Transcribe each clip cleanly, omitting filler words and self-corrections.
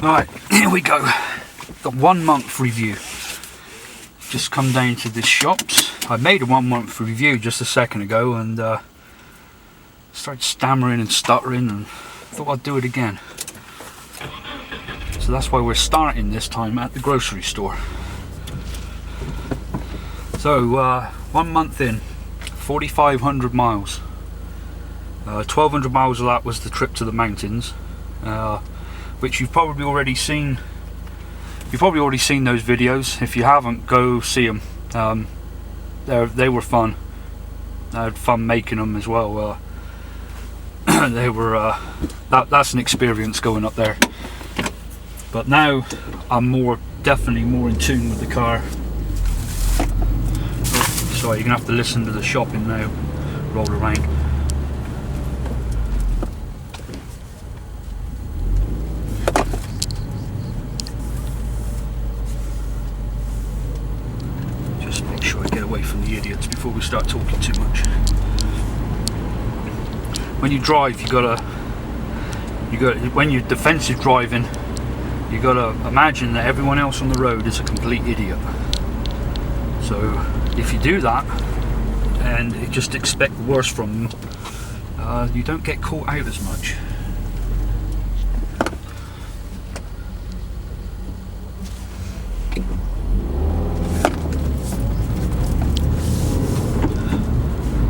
Right, here we go. The 1 month review. Just come down to the shops. I made a 1 month review just a second ago and started stammering and stuttering and thought I'd do it again. So that's why we're starting this time at the grocery store. So 1 month in, 4,500 miles. 1,200 miles of that was the trip to the mountains. Which you've probably already seen. You've probably already seen those videos. If you haven't, go see them. They were fun. I had fun making them as well. They were. That's an experience going up there. But now I'm definitely more in tune with the car. Oh, sorry, you're gonna have to listen to the shopping now. Roll around. From the idiots before we start talking too much. When you drive, you gotta when you're defensive driving, you gotta imagine that everyone else on the road is a complete idiot. So if you do that and you just expect the worst from them, you don't get caught out as much.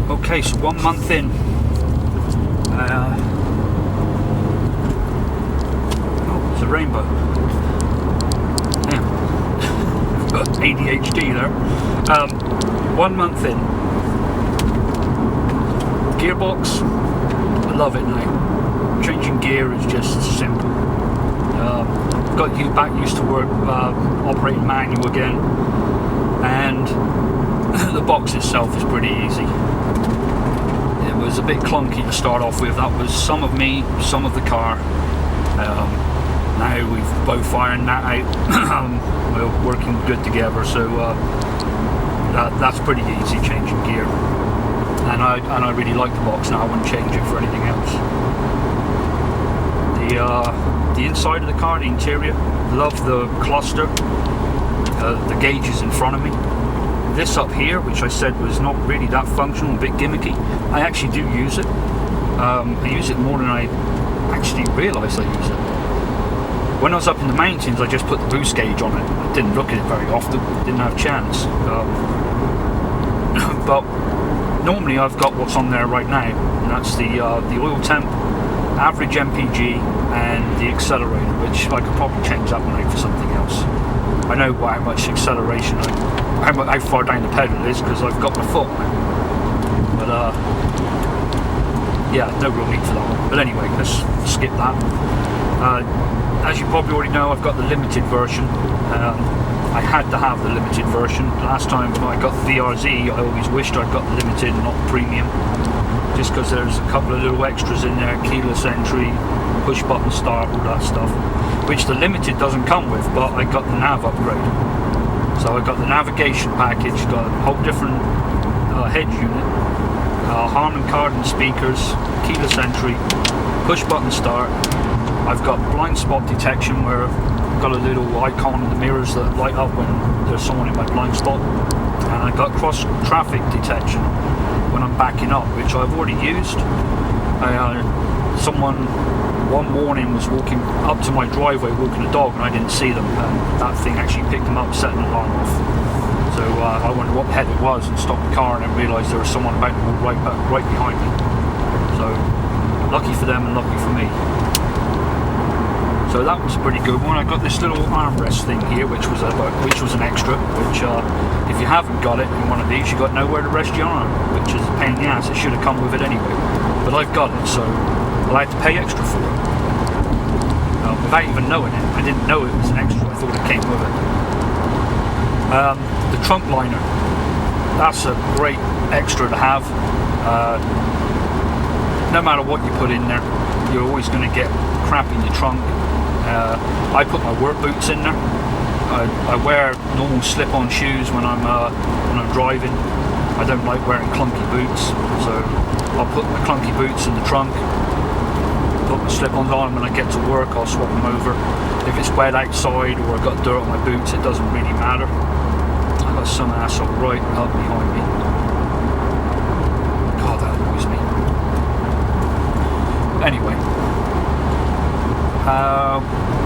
Okay, so 1 month in. Oh, it's a rainbow. Damn. Got ADHD there. 1 month in. Gearbox, I love it now. Changing gear is just simple. Got you back used to work operating manual again, and the box itself is pretty easy. It was a bit clunky to start off with. That was some of me, some of the car. Now we've both ironed that out. We're working good together, so that's pretty easy, changing gear. And I really like the box now. I wouldn't change it for anything else. The inside of the car, the interior, love the cluster, the gauges in front of me. This up here, which I said was not really that functional, a bit gimmicky, I actually do use it. I use it more than I actually realised I use it. When I was up in the mountains, I just put the boost gauge on it. I didn't look at it very often, didn't have a chance. But normally I've got what's on there right now, and that's the oil temp, average MPG, and the accelerator, which I could probably change that one out for something else. I know how much acceleration, how far down the pedal is, because I've got my foot now. But yeah, no real need for that one. But anyway, let's skip that. As you probably already know, I've got the limited version. I had to have the limited version. Last time when I got the VRZ, I always wished I'd got the limited and not the premium, just because there's a couple of little extras in there, keyless entry, push button start, all that stuff, which the limited doesn't come with, but I got the nav upgrade. So I got the navigation package, got a whole different head unit, Harman Kardon speakers, keyless entry, push button start. I've got blind spot detection, where I've got a little icon in the mirrors that light up when there's someone in my blind spot, and I got cross traffic detection when I'm backing up, which I've already used. Someone one morning was walking up to my driveway walking a dog, and I didn't see them, and that thing actually picked them up, set an alarm off. So I wondered what the heck it was and stopped the car, and then realised there was someone about to walk right behind me. So lucky for them and lucky for me. So that was a pretty good one. I got this little armrest thing here, which was an extra, which if you haven't got it in one of these, you've got nowhere to rest your arm, which is a pain in the ass. It should have come with it anyway, but I've got it, so I had to pay extra for it. Without even knowing it. I didn't know it was an extra, I thought it came with it. The trunk liner, that's a great extra to have. No matter what you put in there, you're always going to get crap in your trunk. I put my work boots in there. I wear normal slip-on shoes when I'm driving. I don't like wearing clunky boots, so I'll put my clunky boots in the trunk. put my slip-ons on, when I get to work I'll swap them over. If it's wet outside or I've got dirt on my boots, it doesn't really matter. I've got some asshole right up behind me. God, that annoys me. Anyway,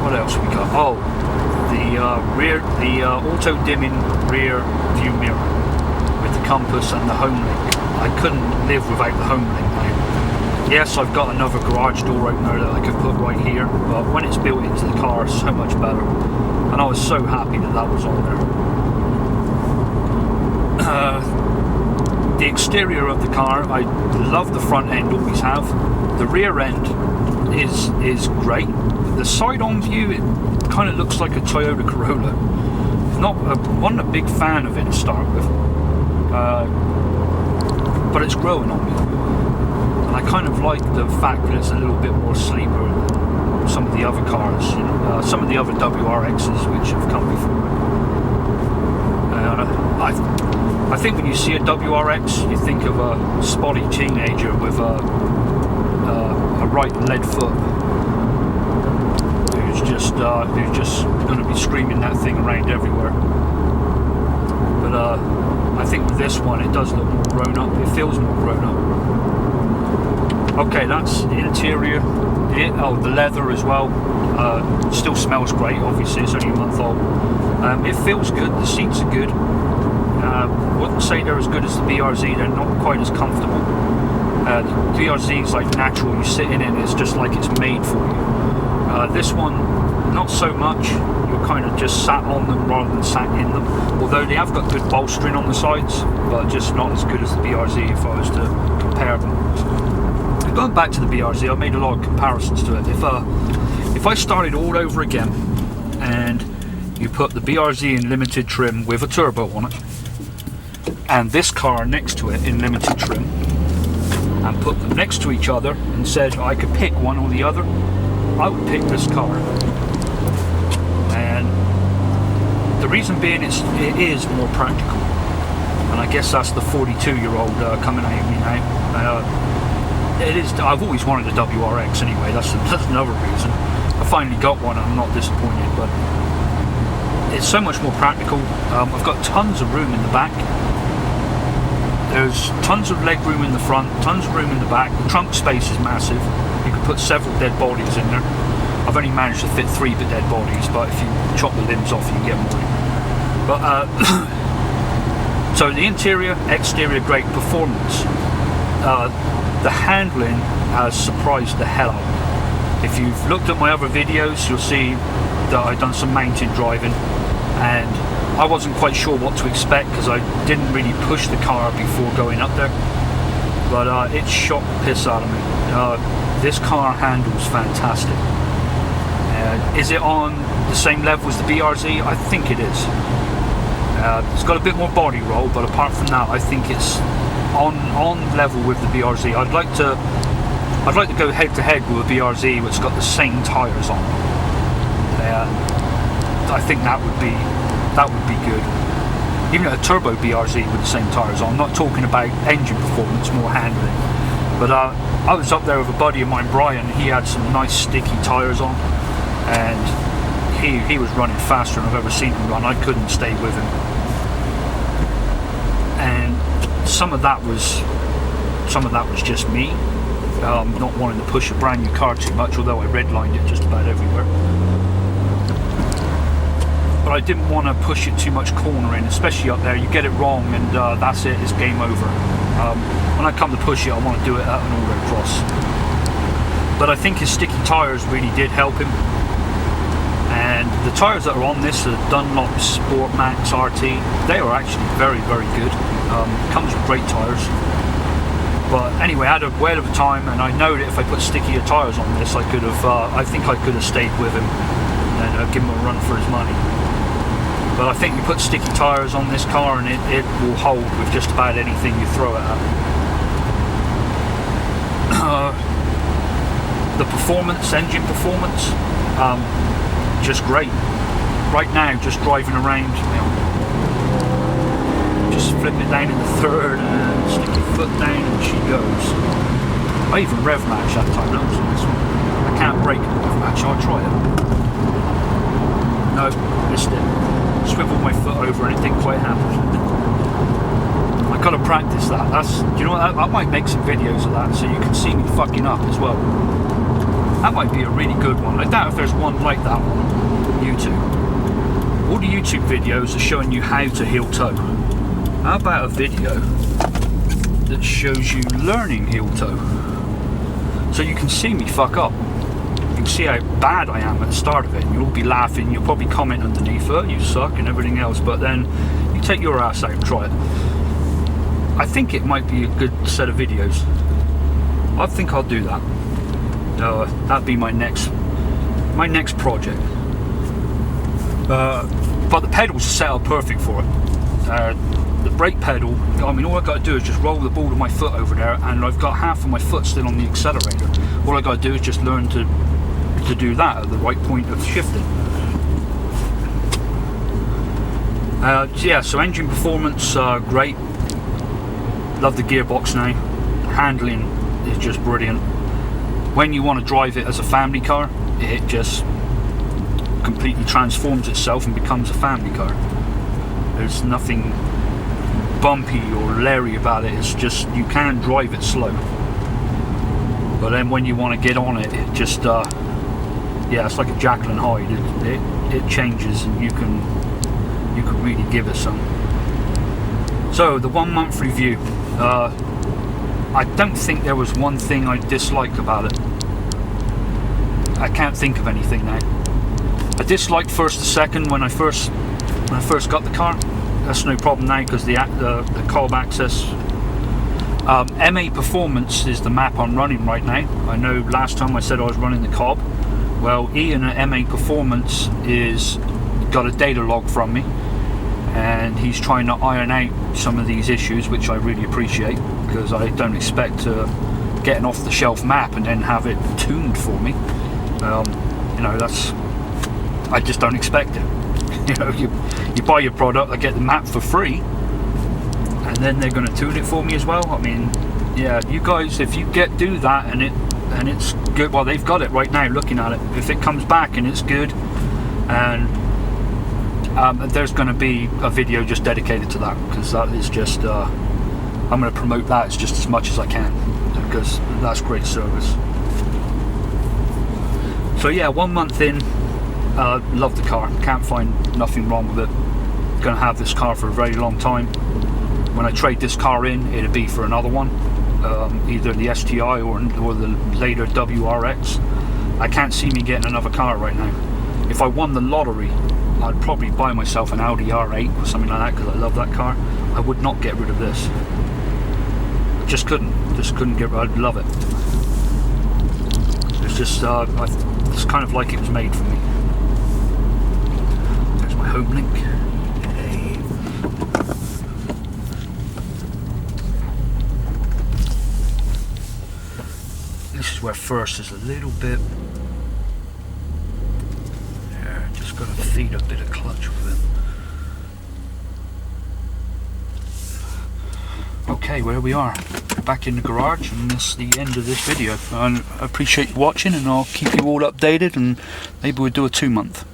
what else we got? Oh, the auto-dimming rear view mirror with the compass and the home link. I couldn't live without the home link now. Yes, I've got another garage door opener that I could put right here, but when it's built into the car, it's so much better. And I was so happy that that was on there. The exterior of the car, I love the front end, always have. The rear end is great. The side-on view, it kind of looks like a Toyota Corolla. Wasn't a big fan of it to start with, but it's growing on me, and I kind of like the fact that it's a little bit more sleeker than some of the other cars, some of the other WRXs which have come before. I think when you see a WRX, you think of a spotty teenager with a right lead foot who's just going to be screaming that thing around everywhere. But I think with this one, it does look more grown up. It feels more grown up. Okay, that's the interior. Oh, the leather as well. Still smells great. Obviously, it's only a month old. It feels good. The seats are good. Wouldn't say they're as good as the BRZ. They're not quite as comfortable. The BRZ is like natural. You sit in it, it's just like it's made for you. This one, not so much. You're kind of just sat on them rather than sat in them. Although they have got good bolstering on the sides, but just not as good as the BRZ if I was to compare them. Going back to the BRZ, I made a lot of comparisons to it. If I started all over again and you put the BRZ in limited trim with a turbo on it, and this car next to it in limited trim, and put them next to each other and said I could pick one or the other, I would pick this car. And the reason being it is more practical, and I guess that's the 42-year-old coming at me now. It is. I've always wanted a WRX anyway. That's another reason. I finally got one and I'm not disappointed, but it's so much more practical. I've got tons of room in the back. There's tons of leg room in the front, tons of room in the back. The trunk space is massive. You can put several dead bodies in there. I've only managed to fit 3 dead bodies, but if you chop the limbs off, you can get more. But so the interior, exterior, great performance. The handling has surprised the hell out of me. If you've looked at my other videos, you'll see that I've done some mountain driving, and I wasn't quite sure what to expect because I didn't really push the car before going up there, but it shocked the piss out of me. This car handles fantastic. Is it on the same level as the BRZ? I think it is. It's got a bit more body roll, but apart from that, I think it's on level with the BRZ. I'd like to go head to head with a BRZ which has got the same tyres on. I think that would be good. Even a turbo BRZ with the same tyres on. I'm not talking about engine performance, more handling. But I was up there with a buddy of mine, Brian. He had some nice sticky tyres on, and he was running faster than I've ever seen him run. I couldn't stay with him. And some of that was just me not wanting to push a brand new car too much, although I redlined it just about everywhere. But I didn't want to push it too much cornering, especially up there. You get it wrong and that's it, it's game over. When I come to push it, I want to do it at an autocross. But I think his sticky tyres really did help him. And the tyres that are on this, the Dunlop Sport Max RT, they are actually very, very good. Comes with great tyres. But anyway, I had a whale of a time, and I know that if I put stickier tyres on this, I could have. I think I could have stayed with him and give him a run for his money. But I think you put sticky tyres on this car, and it will hold with just about anything you throw it at. The performance, engine performance, just great. Right now, just driving around, just flip it down in the third and stick your foot down and she goes. I even rev match that time, that was a nice one. I can't brake. Actually, I'll try it. No, missed it. Swiveled my foot over and it didn't quite happen. I gotta practice that. Do you know what? I might make some videos of that so you can see me fucking up as well. That might be a really good one. I doubt if there's one like that on YouTube. All the YouTube videos are showing you how to heel toe. How about a video that shows you learning heel toe? So you can see me fuck up. You can see how bad I am at the start of it. You'll all be laughing, you'll probably comment underneath, oh, you suck and everything else, but then you take your ass out and try it. I think it might be a good set of videos. I think I'll do that. That'd be my next project. But the pedals are set up perfect for it. The brake pedal, I mean, all I got to do is just roll the ball of my foot over there, and I've got half of my foot still on the accelerator. All I got to do is just learn to do that at the right point of shifting. Yeah, so engine performance, great. Love the gearbox now. Handling is just brilliant. When you want to drive it as a family car, it just completely transforms itself and becomes a family car. There's nothing bumpy or leery about it. It's just, you can drive it slow, but then when you want to get on it, it just yeah, it's like a Jekyll and Hyde. It changes, and you can really give it some. So the 1 month review, I don't think there was one thing I disliked about it. I can't think of anything now. I disliked first to second when I first got the car. That's no problem now because the cob access. MA Performance is the map I'm running right now. I know last time I said I was running the cob. Well, Ian at MA Performance got a data log from me, and he's trying to iron out some of these issues, which I really appreciate, because I don't expect to get an off-the-shelf map and then have it tuned for me. You know, I just don't expect it. You know, you buy your product, I get the map for free, and then they're going to tune it for me as well. I mean, yeah, you guys, if you do that and it's good, well, they've got it right now looking at it. If it comes back and it's good, and there's going to be a video just dedicated to that, because that is just I'm going to promote that as just as much as I can, because that's great service. So yeah, 1 month in, love the car, can't find nothing wrong with it. Going to have this car for a very long time. When I trade this car in, it'll be for another one, either the STI or the later WRX. I can't see me getting another car right now. If I won the lottery, I'd probably buy myself an Audi R8 or something like that, because I love that car. I would not get rid of this. Just couldn't get rid. I'd love it. It's just it's kind of like it was made for me. There's my home link. Hey. This is where first is a little bit. Yeah, just got to feed a bit of clutch with it. Okay, where we are, back in the garage, and this is the end of this video. I appreciate you watching, and I'll keep you all updated, and maybe we'll do a 2 month.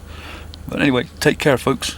But anyway, take care, folks.